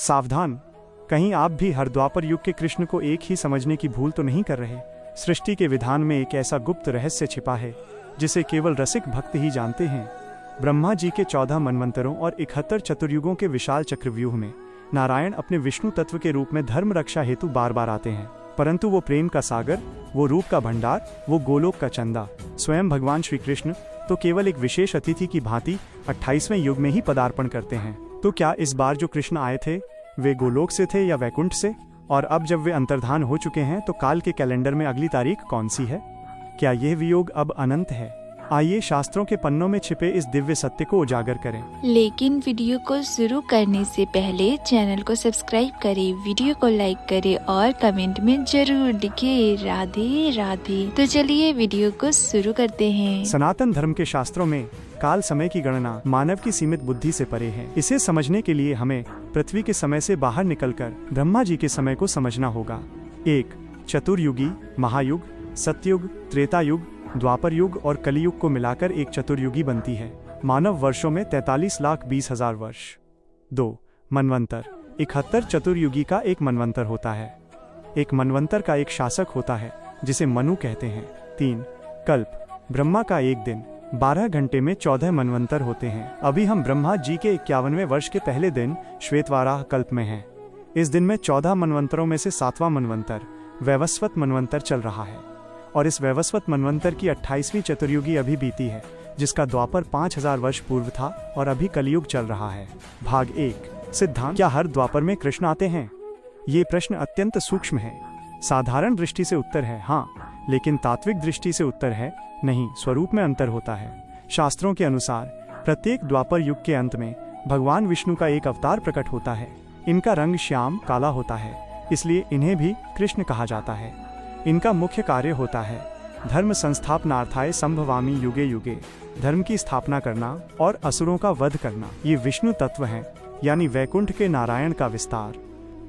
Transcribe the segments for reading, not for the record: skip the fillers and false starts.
सावधान, कहीं आप भी हर द्वापर युग के कृष्ण को एक ही समझने की भूल तो नहीं कर रहे। सृष्टि के विधान में एक ऐसा गुप्त रहस्य छिपा है जिसे केवल रसिक भक्त ही जानते हैं। ब्रह्मा जी के 14 मनवंतरों और 71 चतुर्युगों के विशाल चक्रव्यूह में नारायण अपने विष्णु तत्व के रूप में धर्म रक्षा हेतु बार बार आते हैं, परंतु वो प्रेम का सागर, वो रूप का भंडार, वो गोलोक का चंदा, स्वयं भगवान श्री कृष्ण तो केवल एक विशेष अतिथि की भांति 28वें युग में ही पदार्पण करते हैं। तो क्या इस बार जो कृष्ण आए थे वे गोलोक से थे या वैकुंठ से? और अब जब वे अंतर्धान हो चुके हैं तो काल के कैलेंडर में अगली तारीख कौन सी है? क्या यह वियोग अब अनंत है? आइए शास्त्रों के पन्नों में छिपे इस दिव्य सत्य को उजागर करें। लेकिन वीडियो को शुरू करने से पहले चैनल को सब्सक्राइब करें, वीडियो को लाइक करें और कमेंट में जरूर लिखें राधे राधे। तो चलिए वीडियो को शुरू करते हैं। सनातन धर्म के शास्त्रों में काल समय की गणना मानव की सीमित बुद्धि से परे है। इसे समझने के लिए हमें पृथ्वी के समय से बाहर निकलकर ब्रह्मा जी के समय को समझना होगा। एक चतुर्युगी महायुग, सतयुग, त्रेता युग, द्वापर युग और कलियुग को मिलाकर एक चतुर्युगी बनती है। मानव वर्षों में 43,20,000 वर्ष। 2 मनवंतर, 71 चतुर्युगी का एक मनवंतर होता है। एक मनवंतर का एक शासक होता है जिसे मनु कहते हैं। 3 कल्प, ब्रह्मा का एक दिन 12 घंटे में 14 मनवंतर होते हैं। अभी हम ब्रह्मा जी के 51वें वर्ष के पहले दिन श्वेतवाराह कल्प में हैं। इस दिन में 14 मनवंतरों में से 7वां मनवंतर वैवस्वत मनवंतर चल रहा है और इस वैवस्वत मनवंतर की 28वीं चतुर्युगी अभी बीती है, जिसका द्वापर 5000 वर्ष पूर्व था और अभी कलियुग चल रहा है। भाग 1 सिद्धांत, क्या हर द्वापर में कृष्ण आते हैं? ये प्रश्न अत्यंत सूक्ष्म है। साधारण दृष्टि से उत्तर है हाँ, लेकिन तात्विक दृष्टि से उत्तर है नहीं, स्वरूप में अंतर होता है। शास्त्रों के अनुसार प्रत्येक द्वापर युग के अंत में भगवान विष्णु का एक अवतार प्रकट होता है। इनका रंग श्याम काला होता है, इसलिए इन्हें भी कृष्ण कहा जाता है। इनका मुख्य कार्य होता है धर्म संस्थापनार्थाय संभवामि युगे युगे, धर्म की स्थापना करना और असुरों का वध करना। ये विष्णु तत्व हैं, यानी वैकुंठ के नारायण का विस्तार।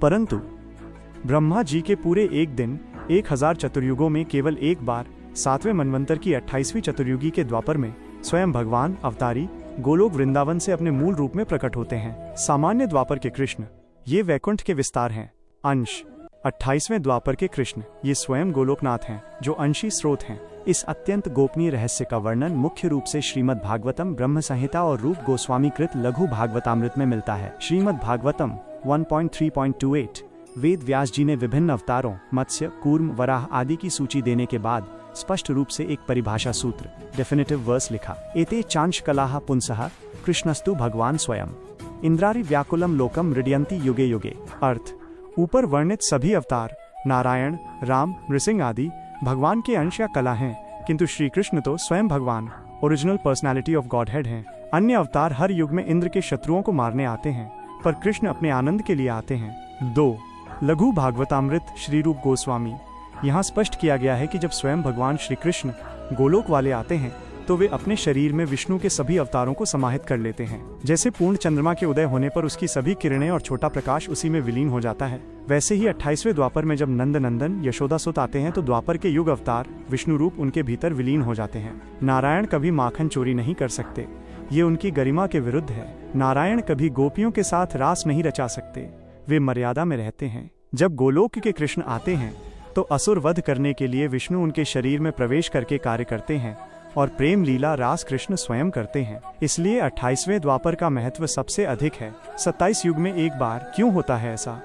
परंतु ब्रह्मा जी के पूरे एक दिन 1000 चतुर्युगों में केवल एक बार 7वें मनवंतर की 28वीं चतुर्युगी के द्वापर में स्वयं भगवान अवतारी गोलोक वृंदावन से अपने मूल रूप में प्रकट होते हैं। सामान्य द्वापर के कृष्ण ये वैकुंठ के विस्तार हैं। अंश 28वें द्वापर के कृष्ण ये स्वयं गोलोकनाथ हैं, जो अंशी स्रोत हैं। इस अत्यंत गोपनीय रहस्य का वर्णन मुख्य रूप से श्रीमद् भागवतम ब्रह्म संहिता और रूप गोस्वामी कृत लघु भागवतामृत में मिलता है। श्रीमद् भागवतम 1.3.28 वेद व्यास जी ने विभिन्न अवतारों मत्स्य, कूर्म, वराह आदि की सूची देने के बाद स्पष्ट रूप से एक परिभाषा सूत्र डेफिनेटिव वर्स लिखा। एते चांश कलाह पुंसः कृष्णस्तु भगवान स्वयं इंद्रारि व्याकुलम लोकम मृडयन्ति युगे युगे। अर्थ, ऊपर वर्णित सभी अवतार नारायण, राम, नृसिंह आदि भगवान के अंश या कला हैं, किंतु श्री कृष्ण तो स्वयं भगवान ओरिजिनल पर्सनालिटी ऑफ गॉडहेड हैं। अन्य अवतार हर युग में इंद्र के शत्रुओं को मारने आते हैं, पर कृष्ण अपने आनंद के लिए आते हैं। 2 लघु भागवतामृत श्री रूप गोस्वामी। यहाँ स्पष्ट किया गया है कि जब स्वयं भगवान श्री कृष्ण गोलोक वाले आते हैं तो वे अपने शरीर में विष्णु के सभी अवतारों को समाहित कर लेते हैं। जैसे पूर्ण चंद्रमा के उदय होने पर उसकी सभी किरणें और छोटा प्रकाश उसी में विलीन हो जाता है, वैसे ही 28वें द्वापर में जब नंद नंदन यशोदासुत आते हैं तो द्वापर के युग अवतार विष्णु रूप उनके भीतर विलीन हो जाते हैं। नारायण कभी माखन चोरी नहीं कर सकते, ये उनकी गरिमा के विरुद्ध है। नारायण कभी गोपियों के साथ रास नहीं रचा सकते, वे मर्यादा में रहते हैं। जब गोलोक के कृष्ण आते हैं तो असुर वध करने के लिए विष्णु उनके शरीर में प्रवेश करके कार्य करते हैं और प्रेम लीला रास कृष्ण स्वयं करते हैं। इसलिए 28वें द्वापर का महत्व सबसे अधिक है। 27 युग में एक बार क्यों होता है ऐसा?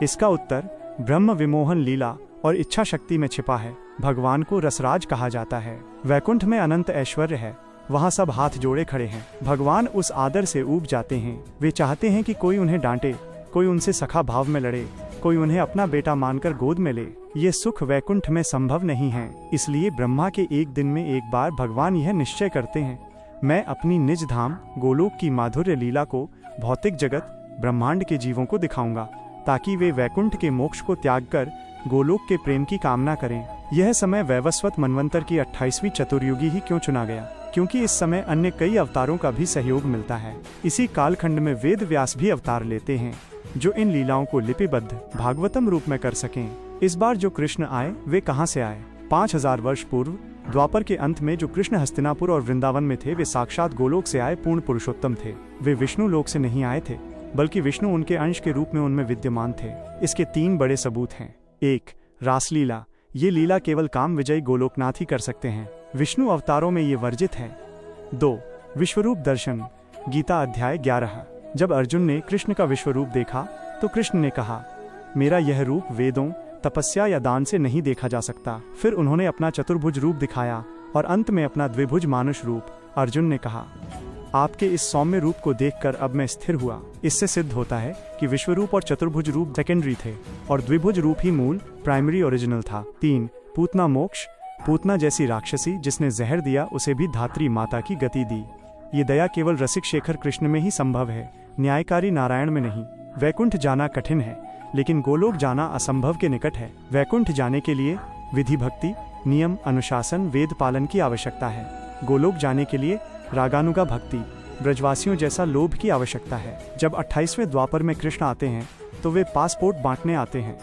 इसका उत्तर ब्रह्म विमोहन लीला और इच्छा शक्ति में छिपा है। भगवान को रसराज कहा जाता है। वैकुंठ में अनंत ऐश्वर्य है, वहाँ सब हाथ जोड़े खड़े हैं। भगवान उस आदर से ऊब जाते हैं। वे चाहते हैं कि कोई उन्हें डांटे, कोई उनसे सखा भाव में लड़े, कोई उन्हें अपना बेटा मानकर गोद में ले। ये सुख वैकुंठ में संभव नहीं है। इसलिए ब्रह्मा के एक दिन में एक बार भगवान यह निश्चय करते हैं, मैं अपनी निज धाम गोलोक की माधुर्य लीला को भौतिक जगत ब्रह्मांड के जीवों को दिखाऊंगा, ताकि वे वैकुंठ के मोक्ष को त्याग कर गोलोक के प्रेम की कामना करें। यह समय वैवस्वत मनवंतर की 28वीं चतुर्युगी ही क्यों चुना गया? क्योंकि इस समय अन्य कई अवतारों का भी सहयोग मिलता है। इसी कालखंड में वेद व्यास भी अवतार लेते हैं, जो इन लीलाओं को लिपिबद्ध भागवतम रूप में कर सकें। इस बार जो कृष्ण आए वे कहाँ से आए? 5000 वर्ष पूर्व द्वापर के अंत में जो कृष्ण हस्तिनापुर और वृंदावन में थे, वे साक्षात गोलोक से आए पूर्ण पुरुषोत्तम थे। वे विष्णु लोक से नहीं आए थे। बल्कि विष्णु उनके अंश के रूप में उनमें विद्यमान थे। इसके 3 बड़े सबूत हैं। 1. रासलीला। ये लीला केवल काम विजयी गोलोकनाथ ही कर सकते हैं, विष्णु अवतारों में ये वर्जित है। 2. विश्वरूप दर्शन। गीता अध्याय 11। जब अर्जुन ने कृष्ण का विश्वरूप देखा तो कृष्ण ने कहा, मेरा यह रूप वेदों, तपस्या या दान से नहीं देखा जा सकता। फिर उन्होंने अपना चतुर्भुज रूप दिखाया और अंत में अपना द्विभुज मानुष रूप। अर्जुन ने कहा, आपके इस सौम्य रूप को देखकर अब मैं स्थिर हुआ। इससे सिद्ध होता है कि विश्वरूप और चतुर्भुज रूप सेकेंडरी थे और द्विभुज रूप ही मूल प्राइमरी ओरिजिनल था। 3. पूतना मोक्ष। पूतना जैसी राक्षसी जिसने जहर दिया उसे भी धात्री माता की गति दी। ये दया केवल रसिक शेखर कृष्ण में ही संभव है, न्यायकारी नारायण में नहीं। वैकुंठ जाना कठिन है, लेकिन गोलोक जाना असंभव के निकट है। वैकुंठ जाने के लिए विधि भक्ति, नियम, अनुशासन, वेद पालन की आवश्यकता है। गोलोक जाने के लिए रागानुगा भक्ति, ब्रजवासियों जैसा लोभ की आवश्यकता है। जब 28वें द्वापर में कृष्ण आते हैं तो वे पासपोर्ट बांटने आते हैं।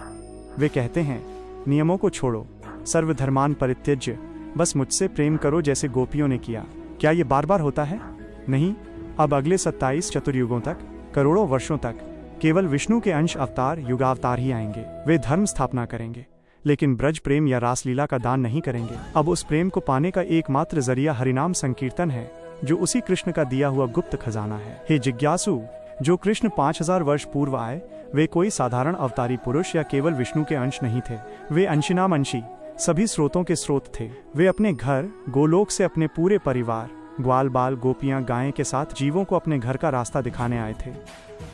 वे कहते हैं, नियमों को छोड़ो, सर्वधर्मान परित्यज्य, बस मुझसे प्रेम करो जैसे गोपियों ने किया। क्या ये बार बार होता है? नहीं। अब अगले 27 चतुर्युगों तक, करोड़ों वर्षों तक केवल विष्णु के अंश अवतार, युगावतार ही आएंगे। वे धर्म स्थापना करेंगे, लेकिन ब्रज प्रेम या रासलीला का दान नहीं करेंगे। अब उस प्रेम को पाने का एकमात्र जरिया हरिनाम संकीर्तन है, जो उसी कृष्ण का दिया हुआ गुप्त खजाना है। हे जिज्ञासु, जो कृष्ण 5000 वर्ष पूर्व आए, वे कोई साधारण अवतारी पुरुष या केवल विष्णु के अंश नहीं थे। वे अंशिनाम अंशी, सभी स्रोतों के स्रोत थे। वे अपने घर गोलोक से अपने पूरे परिवार, ग्वाल बाल, गोपियां, गायें के साथ जीवों को अपने घर का रास्ता दिखाने आए थे।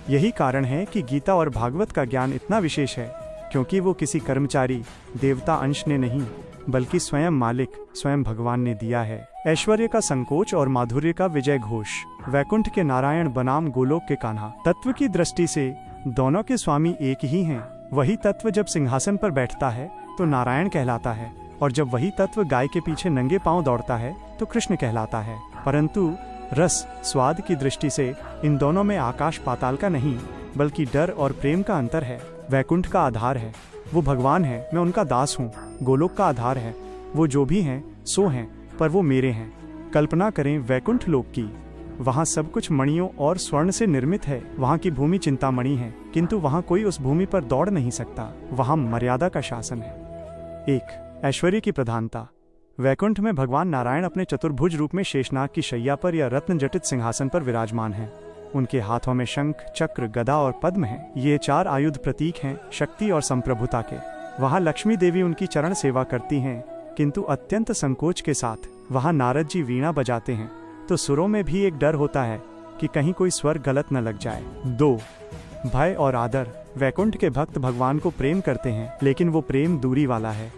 यही कारण है कि गीता और भागवत का ज्ञान इतना विशेष है, क्योंकि वो किसी कर्मचारी देवता अंश ने नहीं, बल्कि स्वयं मालिक, स्वयं भगवान ने दिया है। ऐश्वर्य का संकोच और माधुर्य का विजय घोष। वैकुंठ के नारायण बनाम गोलोक के कान्हा। तत्व की दृष्टि से दोनों के स्वामी एक ही हैं। वही तत्व जब सिंहासन पर बैठता है तो नारायण कहलाता है, और जब वही तत्व गाय के पीछे नंगे पांव दौड़ता है तो कृष्ण कहलाता है। परंतु रस, स्वाद की दृष्टि से इन दोनों में आकाश पाताल का नहीं, बल्कि डर और प्रेम का अंतर है। वैकुंठ का आधार है, वो भगवान है, मैं उनका दास हूँ। गोलोक का आधार है, वो जो भी हैं सो हैं, पर वो मेरे हैं। कल्पना करें वैकुंठ लोक की। वहाँ सब कुछ मणियों और स्वर्ण से निर्मित है। वहाँ की भूमि चिंतामणि है, किंतु वहाँ कोई उस भूमि पर दौड़ नहीं सकता। वहाँ मर्यादा का शासन है। 1. ऐश्वर्य की प्रधानता। वैकुंठ में भगवान नारायण अपने चतुर्भुज रूप में शेषनाग की शैया पर या रत्न जटित सिंहासन पर विराजमान हैं। उनके हाथों में शंख, चक्र, गदा और पद्म हैं। ये 4 आयुध प्रतीक हैं शक्ति और संप्रभुता के। वहाँ लक्ष्मी देवी उनकी चरण सेवा करती हैं, किंतु अत्यंत संकोच के साथ। वहाँ नारद जी वीणा बजाते हैं तो सुरों में भी एक डर होता है कि कहीं कोई स्वर गलत न लग जाए। 2. भय और आदर। वैकुंठ के भक्त भगवान को प्रेम करते हैं, लेकिन वो प्रेम दूरी वाला है।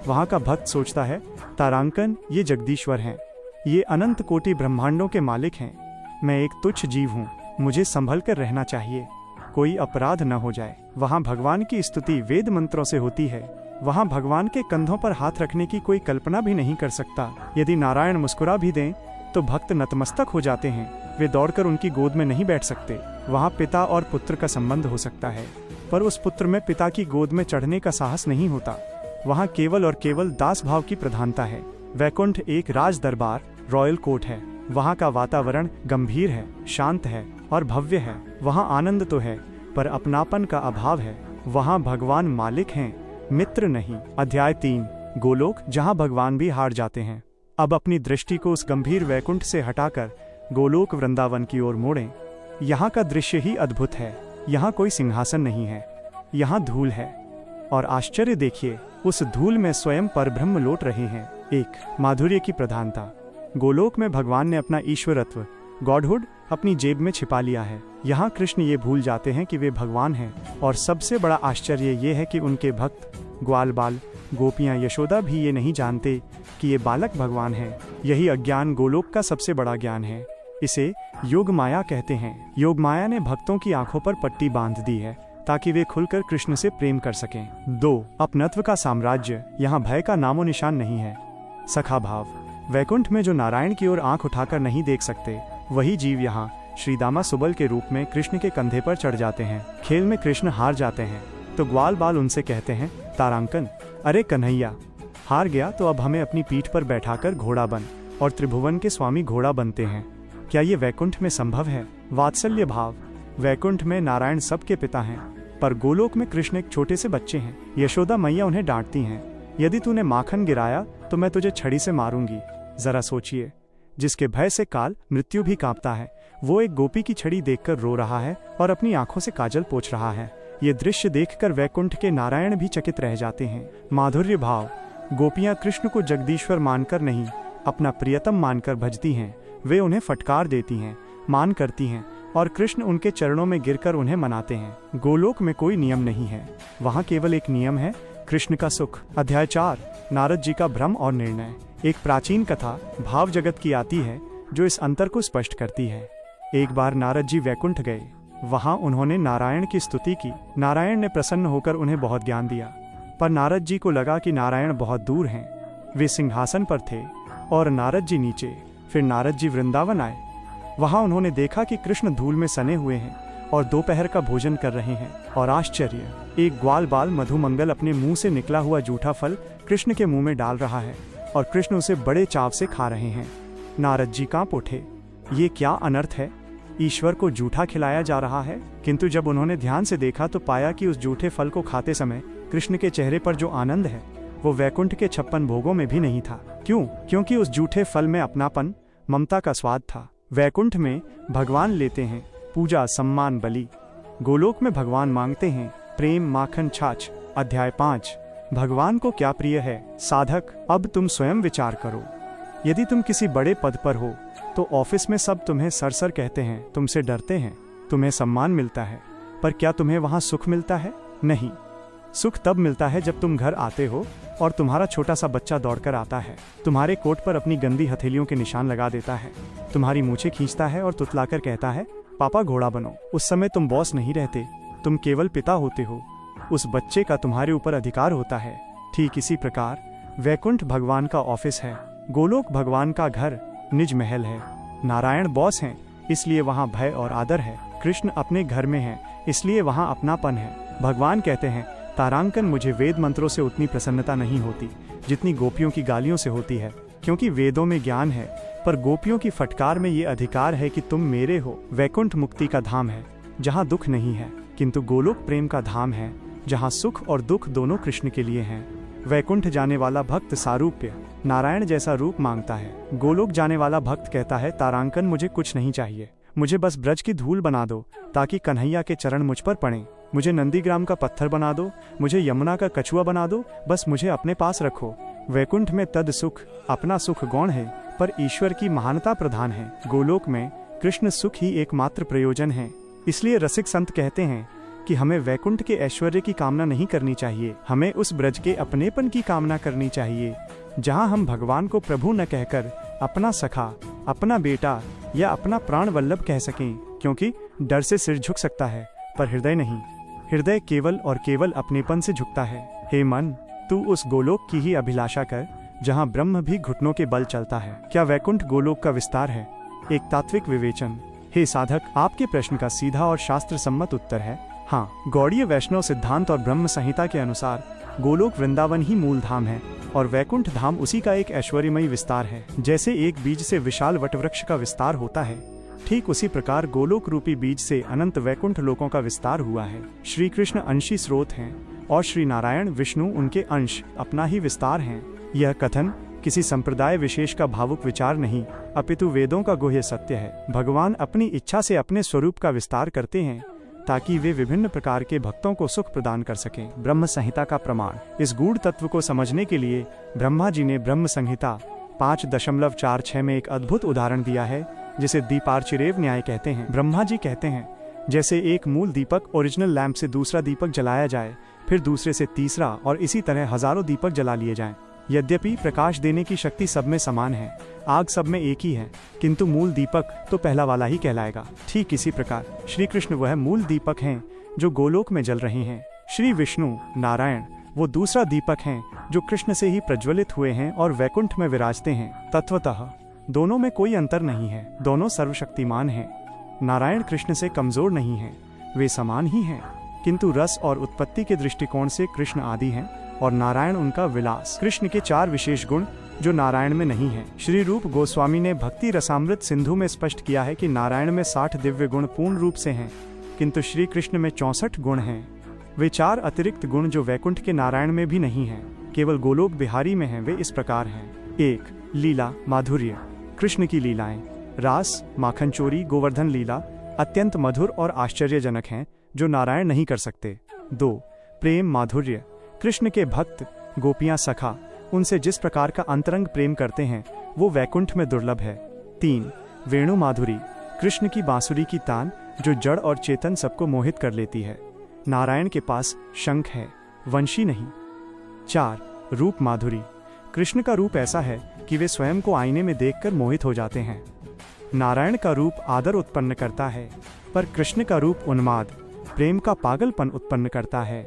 वहाँ का भक्त सोचता है, तारांकन, ये जगदीश्वर हैं, ये अनंत कोटि ब्रह्मांडों के मालिक हैं। मैं एक तुच्छ जीव हूँ, मुझे संभल कर रहना चाहिए, कोई अपराध न हो जाए। वहाँ भगवान की स्तुति वेद मंत्रों से होती है। वहाँ भगवान के कंधों पर हाथ रखने की कोई कल्पना भी नहीं कर सकता। यदि नारायण मुस्कुरा भी दें तो भक्त नतमस्तक हो जाते हैं। वे दौड़कर उनकी गोद में नहीं बैठ सकते। वहाँ पिता और पुत्र का संबंध हो सकता है, पर उस पुत्र में पिता की गोद में चढ़ने का साहस नहीं होता। वहाँ केवल और केवल दास भाव की प्रधानता है। वैकुंठ एक राज दरबार, रॉयल कोर्ट है। वहाँ का वातावरण गंभीर है, शांत है और भव्य है। वहाँ आनंद तो है, पर अपनापन का अभाव है। वहाँ भगवान मालिक हैं, मित्र नहीं। अध्याय 3. गोलोक, जहाँ भगवान भी हार जाते हैं। अब अपनी दृष्टि को उस गंभीर वैकुंठ से हटाकर गोलोक वृंदावन की ओर मोड़ें। यहाँ का दृश्य ही अद्भुत है। यहाँ कोई सिंहासन नहीं है, यहाँ धूल है, और आश्चर्य देखिए, उस धूल में स्वयं परब्रह्म लौट रहे हैं। 1. माधुर्य की प्रधानता। गोलोक में भगवान ने अपना ईश्वरत्व, गॉडहुड, अपनी जेब में छिपा लिया है। यहाँ कृष्ण ये भूल जाते हैं कि वे भगवान हैं, और सबसे बड़ा आश्चर्य ये है कि उनके भक्त ग्वाल बाल, गोपियाँ, यशोदा भी ये नहीं जानते कि ये बालक भगवान हैं। यही अज्ञान गोलोक का सबसे बड़ा ज्ञान है। इसे योग माया कहते हैं। योग माया ने भक्तों की आंखों पर पट्टी बांध दी है ताकि वे खुलकर कृष्ण से प्रेम कर सकें। 2. अपनत्व का साम्राज्य। यहाँ भय का नामो निशान नहीं है। सखा भाव। वैकुंठ में जो नारायण की ओर आंख उठाकर नहीं देख सकते, वही जीव यहाँ श्रीदामा सुबल के रूप में कृष्ण के कंधे पर चढ़ जाते हैं। खेल में कृष्ण हार जाते हैं तो ग्वाल बाल उनसे कहते हैं, तारांकन, अरे कन्हैया, हार गया तो अब हमें अपनी पीठ पर बैठाकर घोड़ा बन, और त्रिभुवन के स्वामी घोड़ा बनते हैं। क्या ये वैकुंठ में संभव है? वात्सल्य भाव। वैकुंठ में नारायण सबके पिता हैं, पर गोलोक में कृष्ण एक छोटे से बच्चे हैं। यशोदा मैया उन्हें डांटती हैं, यदि तूने माखन गिराया तो मैं तुझे छड़ी से मारूंगी। जरा सोचिए, जिसके भय से काल मृत्यु भी कांपता है, वो एक गोपी की छड़ी देखकर रो रहा है और अपनी आंखों से काजल पोंछ रहा है। ये दृश्य देखकर वैकुंठ के नारायण भी चकित रह जाते हैं। माधुर्य भाव। गोपियां कृष्ण को जगदीश्वर मानकर नहीं, अपना प्रियतम मानकर भजती हैं। वे उन्हें फटकार देती हैं, मान करती हैं और कृष्ण उनके चरणों में गिरकर उन्हें मनाते हैं। गोलोक में कोई नियम नहीं है, वहाँ केवल एक नियम है, कृष्ण का सुख। अध्याय 4, नारद जी का भ्रम और निर्णय। एक प्राचीन कथा भाव जगत की आती है जो इस अंतर को स्पष्ट करती है। एक बार नारद जी वैकुंठ गए। वहाँ उन्होंने नारायण की स्तुति की। नारायण ने प्रसन्न होकर उन्हें बहुत ज्ञान दिया, पर नारद जी को लगा कि नारायण बहुत दूर हैं। वे सिंहासन पर थे और नारद जी नीचे। फिर नारद जी वृंदावन आए। वहाँ उन्होंने देखा कि कृष्ण धूल में सने हुए हैं और दोपहर का भोजन कर रहे हैं। और आश्चर्य, एक ग्वाल बाल मधुमंगल अपने मुंह से निकला हुआ जूठा फल कृष्ण के मुंह में डाल रहा है और कृष्ण उसे बड़े चाव से खा रहे हैं। नारद जी कांप उठे, ये क्या अनर्थ है, ईश्वर को जूठा खिलाया जा रहा है। किंतु जब उन्होंने ध्यान से देखा तो पाया कि उस जूठे फल को खाते समय कृष्ण के चेहरे पर जो आनंद है वो वैकुंठ के 56 भोगों में भी नहीं था। क्यों? क्योंकि उस जूठे फल में अपनापन, ममता का स्वाद था। वैकुंठ में भगवान लेते हैं पूजा, सम्मान, बलि। गोलोक में भगवान मांगते हैं प्रेम, माखन, छाछ। अध्याय 5, भगवान को क्या प्रिय है। साधक, अब तुम स्वयं विचार करो। यदि तुम किसी बड़े पद पर हो तो ऑफिस में सब तुम्हें सर सर कहते हैं, तुमसे डरते हैं, तुम्हें सम्मान मिलता है, पर क्या तुम्हें वहाँ सुख मिलता है? नहीं। सुख तब मिलता है जब तुम घर आते हो और तुम्हारा छोटा सा बच्चा दौड़कर आता है, तुम्हारे कोट पर अपनी गंदी हथेलियों के निशान लगा देता है, तुम्हारी मूछें खींचता है और तुतलाकर कहता है पापा घोड़ा बनो। उस समय तुम बॉस नहीं रहते, तुम केवल पिता होते हो। उस बच्चे का तुम्हारे ऊपर अधिकार होता है। ठीक इसी प्रकार वैकुंठ भगवान का ऑफिस है, गोलोक भगवान का घर, निज महल है। नारायण बॉस हैं, इसलिए वहाँ भय और आदर है। कृष्ण अपने घर में है, इसलिए वहाँ अपनापन है। भगवान कहते हैं, तारांकन, मुझे वेद मंत्रों से उतनी प्रसन्नता नहीं होती जितनी गोपियों की गालियों से होती है, क्योंकि वेदों में ज्ञान है पर गोपियों की फटकार में ये अधिकार है कि तुम मेरे हो। वैकुंठ मुक्ति का धाम है जहाँ दुख नहीं है, किंतु गोलोक प्रेम का धाम है जहाँ सुख और दुख दोनों कृष्ण के लिए हैं। वैकुंठ जाने वाला भक्त सारूप्य, नारायण जैसा रूप मांगता है। गोलोक जाने वाला भक्त कहता है, तारांकन, मुझे कुछ नहीं चाहिए, मुझे बस ब्रज की धूल बना दो ताकि कन्हैया के चरण मुझ पर पड़ें। मुझे नंदीग्राम का पत्थर बना दो, मुझे यमुना का कछुआ बना दो, बस मुझे अपने पास रखो। वैकुंठ में तद सुख, अपना सुख गौण है, पर ईश्वर की महानता प्रधान है। गोलोक में कृष्ण सुख ही एकमात्र प्रयोजन है। इसलिए रसिक संत कहते हैं कि हमें वैकुंठ के ऐश्वर्य की कामना नहीं करनी चाहिए, हमें उस ब्रज के अपनेपन की कामना करनी चाहिए, जहाँ हम भगवान को प्रभु न कहकर अपना सखा, अपना बेटा या अपना प्राण वल्लभ कह सकें। क्योंकि डर से सिर झुक सकता है पर हृदय नहीं। हृदय केवल और केवल अपनेपन से झुकता है। हे मन, तू उस गोलोक की ही अभिलाषा कर जहाँ ब्रह्म भी घुटनों के बल चलता है। क्या वैकुंठ गोलोक का विस्तार है? एक तात्विक विवेचन। हे साधक, आपके प्रश्न का सीधा और शास्त्र सम्मत उत्तर है हाँ। गौड़ीय वैष्णव सिद्धांत और ब्रह्म संहिता के अनुसार गोलोक वृंदावन ही मूल धाम है और वैकुंठ धाम उसी का एक ऐश्वर्यमयी विस्तार है। जैसे एक बीज से विशाल वटवृक्ष का विस्तार होता है, ठीक उसी प्रकार गोलोक रूपी बीज से अनंत वैकुंठ लोकों का विस्तार हुआ है। श्री कृष्ण अंशी स्रोत हैं और श्री नारायण विष्णु उनके अंश, अपना ही विस्तार हैं। यह कथन किसी संप्रदाय विशेष का भावुक विचार नहीं, अपितु वेदों का गुह्य सत्य है। भगवान अपनी इच्छा से अपने स्वरूप का विस्तार करते हैं ताकि वे विभिन्न प्रकार के भक्तों को सुख प्रदान कर सकें। ब्रह्म संहिता का प्रमाण। इस गूढ़ तत्व को समझने के लिए ब्रह्मा जी ने ब्रह्म संहिता 5.46 में एक अद्भुत उदाहरण दिया है, जिसे दीपार्चिरेव न्याय कहते हैं। ब्रह्मा जी कहते हैं, जैसे एक मूल दीपक ओरिजिनल लैंप से दूसरा दीपक जलाया जाए, फिर दूसरे से तीसरा और इसी तरह हजारों दीपक जला लिए जाएं। यद्यपि प्रकाश देने की शक्ति सब में समान है, आग सब में एक ही है, किंतु मूल दीपक तो पहला वाला ही कहलाएगा। ठीक इसी प्रकार श्री कृष्ण वह मूल दीपक हैं जो गोलोक में जल रहे हैं। श्री विष्णु नारायण वो दूसरा दीपक हैं जो कृष्ण से ही प्रज्वलित हुए हैं और वैकुंठ में विराजते हैं। तत्वतः दोनों में कोई अंतर नहीं है, दोनों सर्वशक्तिमान हैं। नारायण कृष्ण से कमजोर नहीं हैं, वे समान ही हैं, किंतु रस और उत्पत्ति के दृष्टिकोण से कृष्ण आदि हैं और नारायण उनका विलास। कृष्ण के 4 विशेष गुण जो नारायण में नहीं है। श्री रूप गोस्वामी ने भक्ति रसामृत सिंधु में स्पष्ट किया है कि नारायण में 60 दिव्य गुण पूर्ण रूप से हैं, किंतु श्री कृष्ण में 64 गुण हैं। वे 4 अतिरिक्त गुण जो वैकुंठ के नारायण में भी नहीं हैं, केवल गोलोक बिहारी में हैं, वे इस प्रकार हैं। 1. लीला माधुर्य। कृष्ण की लीलाएं रास, माखन चोरी, गोवर्धन लीला अत्यंत मधुर और आश्चर्यजनक हैं, जो नारायण नहीं कर सकते। 2. प्रेम माधुर्य। कृष्ण के भक्त गोपियां सखा उनसे जिस प्रकार का अंतरंग प्रेम करते हैं, वो वैकुंठ में दुर्लभ है। 3. वेणु माधुरी। कृष्ण की बांसुरी की तान जो जड़ और चेतन सबको मोहित कर लेती है। नारायण के पास शंख है, वंशी नहीं। 4. रूप माधुरी। कृष्ण का रूप ऐसा है कि वे स्वयं को आईने में देखकर मोहित हो जाते हैं। नारायण का रूप आदर उत्पन्न करता है, पर कृष्ण का रूप उन्माद, प्रेम का पागलपन उत्पन्न करता है।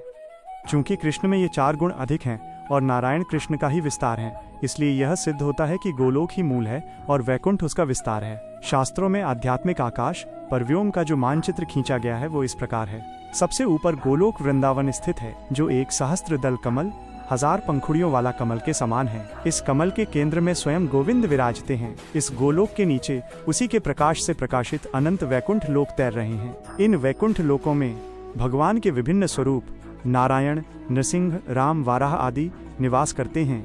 चूंकि कृष्ण में ये 4 गुण अधिक हैं और नारायण कृष्ण का ही विस्तार है, इसलिए यह सिद्ध होता है कि गोलोक ही मूल है और वैकुंठ उसका विस्तार है। शास्त्रों में आध्यात्मिक आकाश पर व्योम का जो मानचित्र खींचा गया है वो इस प्रकार है। सबसे ऊपर गोलोक वृंदावन स्थित है, जो एक सहस्त्र दल कमल 1000 पंखुड़ियों वाला कमल के समान है। इस कमल के केंद्र में स्वयं गोविंद विराजते हैं। इस गोलोक के नीचे उसी के प्रकाश से प्रकाशित अनंत वैकुंठ लोक तैर रहे हैं। इन वैकुंठ लोकों में भगवान के विभिन्न स्वरूप नारायण, नृसिंह, राम, वाराह आदि निवास करते हैं।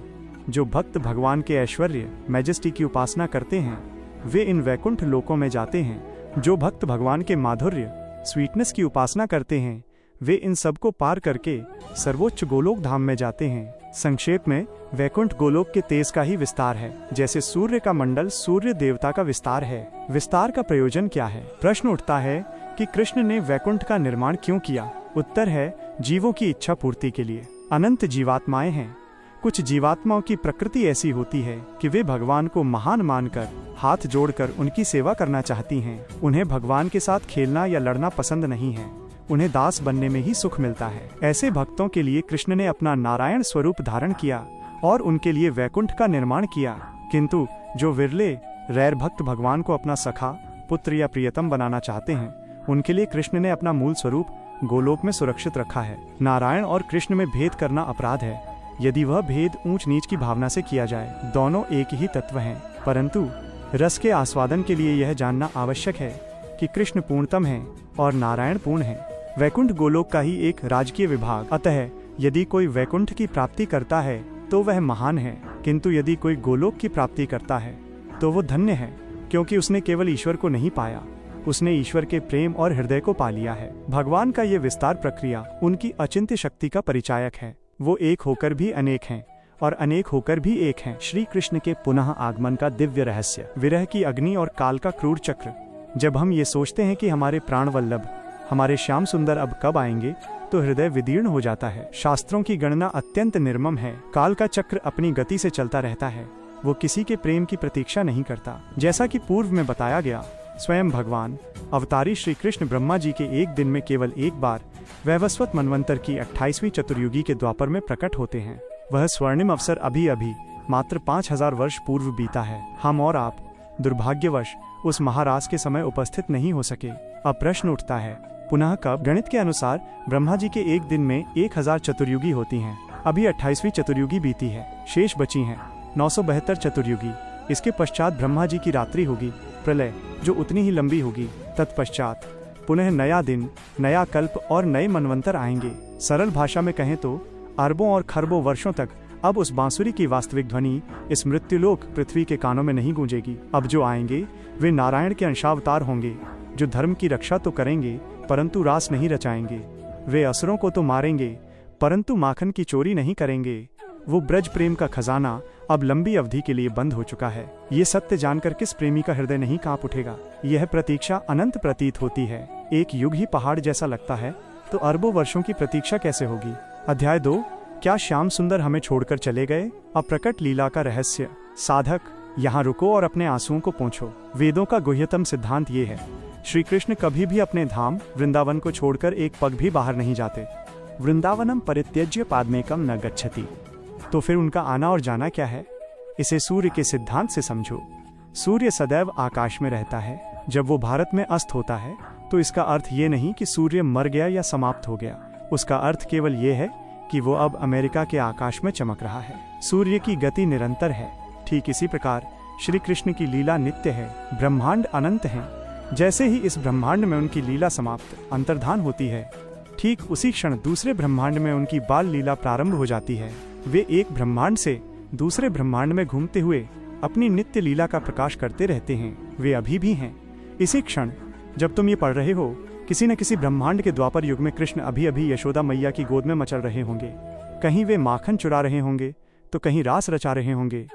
जो भक्त भगवान के ऐश्वर्य मैजेस्टी की उपासना करते हैं, वे इन वैकुंठ लोकों में जाते हैं। जो भक्त भगवान के माधुर्य स्वीटनेस की उपासना करते हैं, वे इन सब को पार करके सर्वोच्च गोलोक धाम में जाते हैं। संक्षेप में, वैकुंठ गोलोक के तेज का ही विस्तार है, जैसे सूर्य का मंडल सूर्य देवता का विस्तार है। विस्तार का प्रयोजन क्या है? प्रश्न उठता है कि कृष्ण ने वैकुंठ का निर्माण क्यों किया? उत्तर है, जीवों की इच्छा पूर्ति के लिए। अनंत जीवात्माएं हैं। कुछ जीवात्माओं की प्रकृति ऐसी होती है कि वे भगवान को महान मानकर हाथ जोड़कर उनकी सेवा करना चाहती हैं। उन्हें भगवान के साथ खेलना या लड़ना पसंद नहीं है। उन्हें दास बनने में ही सुख मिलता है। ऐसे भक्तों के लिए कृष्ण ने अपना नारायण स्वरूप धारण किया और उनके लिए वैकुंठ का निर्माण किया। किंतु जो विरले रैर भक्त भगवान को अपना सखा, पुत्र या प्रियतम बनाना चाहते हैं, उनके लिए कृष्ण ने अपना मूल स्वरूप गोलोक में सुरक्षित रखा है। नारायण और कृष्ण में भेद करना अपराध है, यदि वह भेद ऊंच नीच की भावना से किया जाए। दोनों एक ही तत्व हैं, परंतु रस के आस्वादन के लिए यह जानना आवश्यक है कि कृष्ण पूर्णतम है और नारायण पूर्ण है। वैकुंठ गोलोक का ही एक राजकीय विभाग। अतः यदि कोई वैकुंठ की प्राप्ति करता है तो वह महान है, किंतु यदि कोई गोलोक की प्राप्ति करता है तो वो धन्य है, क्योंकि उसने केवल ईश्वर को नहीं पाया, उसने ईश्वर के प्रेम और हृदय को पा लिया है। भगवान का ये विस्तार प्रक्रिया उनकी अचिंत्य शक्ति का परिचायक है। वो एक होकर भी अनेक हैं और अनेक होकर भी एक हैं। श्री कृष्ण के पुनः आगमन का दिव्य रहस्य, विरह की अग्नि और काल का क्रूर चक्र। जब हम ये सोचते हैं कि हमारे प्राण वल्लभ, हमारे श्याम सुंदर अब कब आएंगे, तो हृदय विदीर्ण हो जाता है। शास्त्रों की गणना अत्यंत निर्मम है। काल का चक्र अपनी गति से चलता रहता है, वो किसी के प्रेम की प्रतीक्षा नहीं करता। जैसा कि पूर्व में बताया गया, स्वयं भगवान अवतारी श्री कृष्ण ब्रह्मा जी के एक दिन में केवल एक बार वैवस्वत मनवंतर की 28वीं चतुर्युगी के द्वापर में प्रकट होते हैं। वह स्वर्णिम अवसर अभी अभी मात्र 5000 वर्ष पूर्व बीता है। हम और आप दुर्भाग्यवश उस महाराज के समय उपस्थित नहीं हो सके। अब प्रश्न उठता है, पुनः कब? गणित के अनुसार ब्रह्मा जी के एक दिन में 1000 चतुर्युगी होती हैं। अभी 28वीं चतुर्युगी बीती है, शेष बची हैं 972 चतुर्युगी। इसके पश्चात ब्रह्मा जी की रात्रि होगी, प्रलय, जो उतनी ही लंबी होगी। तत्पश्चात पुनः नया दिन, नया कल्प और नए मनवंतर आएंगे। सरल भाषा में कहें तो अरबों और खरबों वर्षों तक अब उस बांसुरी की वास्तविक ध्वनि इस मृत्युलोक पृथ्वी के कानों में नहीं गूंजेगी। अब जो आएंगे वे नारायण के अंशावतार होंगे, जो धर्म की रक्षा तो करेंगे परंतु रास नहीं रचाएंगे। वे असुरों को तो मारेंगे परंतु माखन की चोरी नहीं करेंगे। वो ब्रज प्रेम का खजाना अब लंबी अवधि के लिए बंद हो चुका है। ये सत्य जानकर किस प्रेमी का हृदय नहीं कांप उठेगा। यह प्रतीक्षा अनंत प्रतीत होती है। एक युग ही पहाड़ जैसा लगता है, तो अरबों वर्षों की प्रतीक्षा कैसे होगी। अध्याय 2, क्या श्याम सुंदर हमें छोड़कर चले गए? अप्रकट लीला का रहस्य। साधक, यहाँ रुको और अपने आंसुओं को पोंछो। वेदों का गुह्यतम सिद्धांत ये है, श्री कृष्ण कभी भी अपने धाम वृंदावन को छोड़कर एक पग भी बाहर नहीं जाते। वृंदावनम परित्यज्य पादमेकम न गच्छति। तो फिर उनका आना और जाना क्या है? इसे सूर्य के सिद्धांत से समझो। सूर्य सदैव आकाश में रहता है। जब वो भारत में अस्त होता है तो इसका अर्थ ये नहीं कि सूर्य मर गया या समाप्त हो गया। उसका अर्थ केवल ये है कि वो अब अमेरिका के आकाश में चमक रहा है। सूर्य की गति निरंतर है। ठीक इसी प्रकार श्री कृष्ण की लीला नित्य है। ब्रह्मांड अनंत है, जैसे ही इस ब्रह्मांड में उनकी लीला समाप्त अंतर्धान होती है, ठीक उसी क्षण दूसरे ब्रह्मांड में उनकी बाल लीला प्रारंभ हो जाती है। वे एक ब्रह्मांड से दूसरे ब्रह्मांड में घूमते हुए अपनी नित्य लीला का प्रकाश करते रहते हैं। वे अभी भी हैं। इसी क्षण जब तुम ये पढ़ रहे हो, किसी न किसी ब्रह्मांड के द्वापर युग में कृष्ण अभी अभी यशोदा मैया की गोद में मचल रहे होंगे। कहीं वे माखन चुरा रहे होंगे तो कहीं रास रचा रहे होंगे।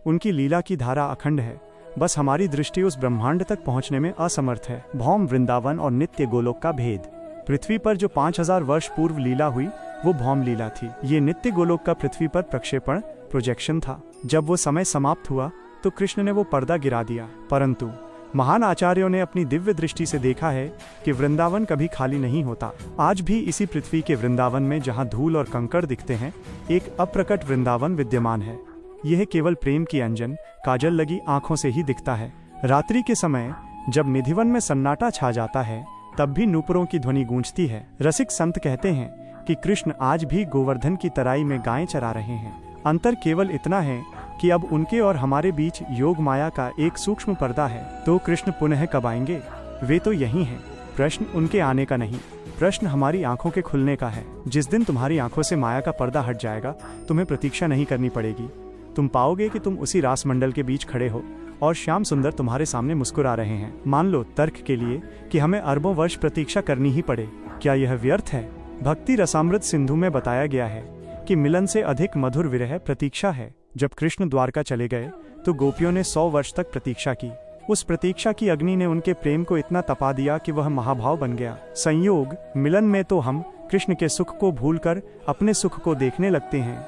उनकी लीला की धारा अखंड है, बस हमारी दृष्टि उस ब्रह्मांड तक पहुंचने में असमर्थ है। भौम वृंदावन और नित्य गोलोक का भेद। पृथ्वी पर जो 5000 वर्ष पूर्व लीला हुई वो भौम लीला थी। ये नित्य गोलोक का पृथ्वी पर प्रक्षेपण प्रोजेक्शन था। जब वो समय समाप्त हुआ तो कृष्ण ने वो पर्दा गिरा दिया। परंतु महान आचार्यों ने अपनी दिव्य दृष्टि से देखा है कि वृंदावन कभी खाली नहीं होता। आज भी इसी पृथ्वी के वृंदावन में जहाँ धूल और कंकड़ दिखते हैं, एक अप्रकट वृंदावन विद्यमान है। यह केवल प्रेम की अंजन काजल लगी आंखों से ही दिखता है। रात्रि के समय जब निधिवन में सन्नाटा छा जाता है, तब भी नूपुरों की ध्वनि गूंजती है। रसिक संत कहते हैं कि कृष्ण आज भी गोवर्धन की तराई में गायें चरा रहे हैं। अंतर केवल इतना है कि अब उनके और हमारे बीच योग माया का एक सूक्ष्म पर्दा है। तो कृष्ण पुनः कब आएंगे? वे तो यही हैं। प्रश्न उनके आने का नहीं, प्रश्न हमारी आंखों के खुलने का है। जिस दिन तुम्हारी आंखों से माया का पर्दा हट जाएगा, तुम्हें प्रतीक्षा नहीं करनी पड़ेगी। तुम पाओगे कि तुम उसी रास मंडल के बीच खड़े हो और श्याम सुंदर तुम्हारे सामने मुस्कुरा रहे हैं। मान लो तर्क के लिए कि हमें अरबों वर्ष प्रतीक्षा करनी ही पड़े, क्या यह व्यर्थ है? भक्ति रसामृत सिंधु में बताया गया है कि मिलन से अधिक मधुर विरह प्रतीक्षा है। जब कृष्ण द्वारका चले गए तो गोपियों ने 100 वर्ष तक प्रतीक्षा की। उस प्रतीक्षा की अग्नि ने उनके प्रेम को इतना तपा दिया कि वह महाभाव बन गया। संयोग मिलन में तो हम कृष्ण के सुख को भूलकर अपने सुख को देखने लगते हैं,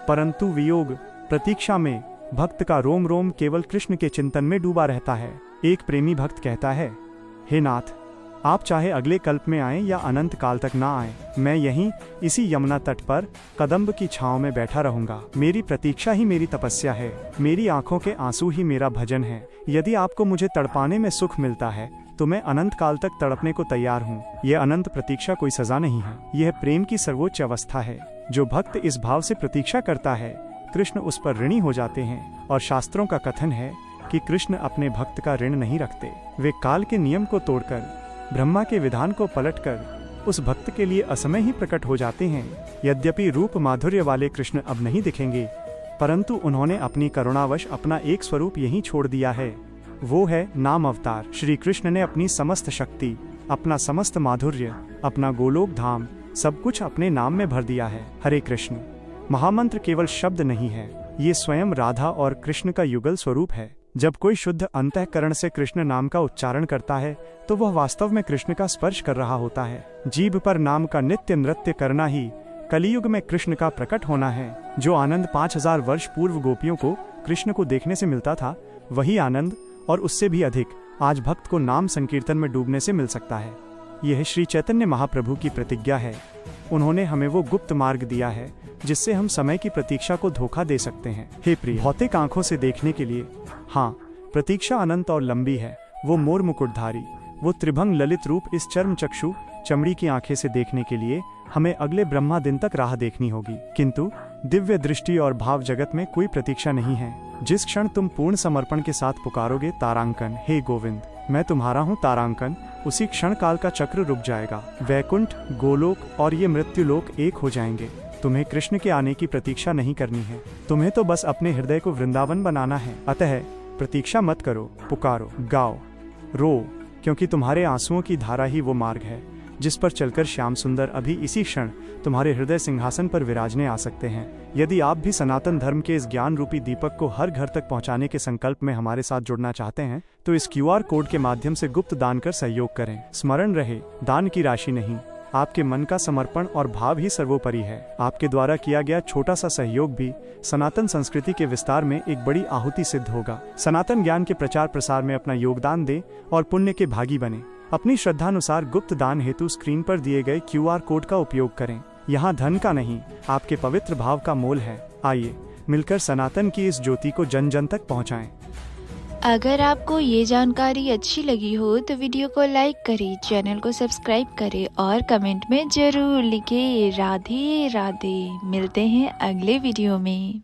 परंतु वियोग प्रतीक्षा में भक्त का रोम रोम केवल कृष्ण के चिंतन में डूबा रहता है। एक प्रेमी भक्त कहता है, हे नाथ, आप चाहे अगले कल्प में आएं या अनंत काल तक ना आएं, मैं यहीं इसी यमुना तट पर कदम्ब की छांव में बैठा रहूंगा। मेरी प्रतीक्षा ही मेरी तपस्या है, मेरी आंखों के आंसू ही मेरा भजन है। यदि आपको मुझे तड़पाने में सुख मिलता है तो मैं अनंत काल तक तड़पने को तैयार हूँ। यह अनंत प्रतीक्षा कोई सजा नहीं है, यह प्रेम की सर्वोच्च अवस्था है। जो भक्त इस भाव से प्रतीक्षा करता है, कृष्ण उस पर ऋणी हो जाते हैं। और शास्त्रों का कथन है कि कृष्ण अपने भक्त का ऋण नहीं रखते। वे काल के नियम को तोड़कर, ब्रह्मा के विधान को पलटकर उस भक्त के लिए असमय ही प्रकट हो जाते हैं। यद्यपि रूप माधुर्य वाले कृष्ण अब नहीं दिखेंगे, परंतु उन्होंने अपनी करुणावश अपना एक स्वरूप यहीं छोड़ दिया है, वो है नाम अवतार। श्री कृष्ण ने अपनी समस्त शक्ति, अपना समस्त माधुर्य, अपना गोलोक धाम सब कुछ अपने नाम में भर दिया है। हरे कृष्ण महामंत्र केवल शब्द नहीं है, ये स्वयं राधा और कृष्ण का युगल स्वरूप है। जब कोई शुद्ध अंतःकरण से कृष्ण नाम का उच्चारण करता है तो वह वास्तव में कृष्ण का स्पर्श कर रहा होता है। जीभ पर नाम का नित्य नृत्य करना ही कलियुग में कृष्ण का प्रकट होना है। जो आनंद 5000 वर्ष पूर्व गोपियों को कृष्ण को देखने से मिलता था, वही आनंद और उससे भी अधिक आज भक्त को नाम संकीर्तन में डूबने से मिल सकता है। यह श्री चैतन्य महाप्रभु की प्रतिज्ञा है। उन्होंने हमें वो गुप्त मार्ग दिया है जिससे हम समय की प्रतीक्षा को धोखा दे सकते हैं। हे प्रिय, भौतिक आंखों से देखने के लिए हाँ, प्रतीक्षा अनंत और लंबी है। वो मोर मुकुटधारी, वो त्रिभंग ललित रूप इस चर्म चक्षु चमड़ी की आंखें से देखने के लिए हमें अगले ब्रह्मा दिन तक राह देखनी होगी। किंतु दिव्य दृष्टि और भाव जगत में कोई प्रतीक्षा नहीं है। जिस क्षण तुम पूर्ण समर्पण के साथ पुकारोगे तारांकन, हे गोविंद मैं तुम्हारा हूँ तारांकन, उसी क्षण काल का चक्र रुक जाएगा। वैकुंठ, गोलोक और ये मृत्युलोक एक हो जाएंगे। तुम्हें कृष्ण के आने की प्रतीक्षा नहीं करनी है, तुम्हें तो बस अपने हृदय को वृंदावन बनाना है। अतः प्रतीक्षा मत करो, पुकारो, गाओ, रो, क्योंकि तुम्हारे आंसुओं की धारा ही वो मार्ग है जिस पर चलकर श्याम सुंदर अभी इसी क्षण तुम्हारे हृदय सिंहासन पर विराजने आ सकते हैं। यदि आप भी सनातन धर्म के इस ज्ञान रूपी दीपक को हर घर तक पहुंचाने के संकल्प में हमारे साथ जुड़ना चाहते हैं तो इस QR कोड के माध्यम से गुप्त दान कर सहयोग करें। स्मरण रहे, दान की राशि नहीं, आपके मन का समर्पण और भाव ही सर्वोपरि है। आपके द्वारा किया गया छोटा सा सहयोग भी सनातन संस्कृति के विस्तार में एक बड़ी आहुति सिद्ध होगा। सनातन ज्ञान के प्रचार प्रसार में अपना योगदान दें और पुण्य के भागी बने। अपनी श्रद्धानुसार गुप्त दान हेतु स्क्रीन पर दिए गए QR कोड का उपयोग करें। यहाँ धन का नहीं, आपके पवित्र भाव का मोल है। आइए मिलकर सनातन की इस ज्योति को जन जन तक पहुँचाएं। अगर आपको ये जानकारी अच्छी लगी हो तो वीडियो को लाइक करें, चैनल को सब्सक्राइब करें और कमेंट में जरूर लिखें राधे राधे। मिलते हैं अगले वीडियो में।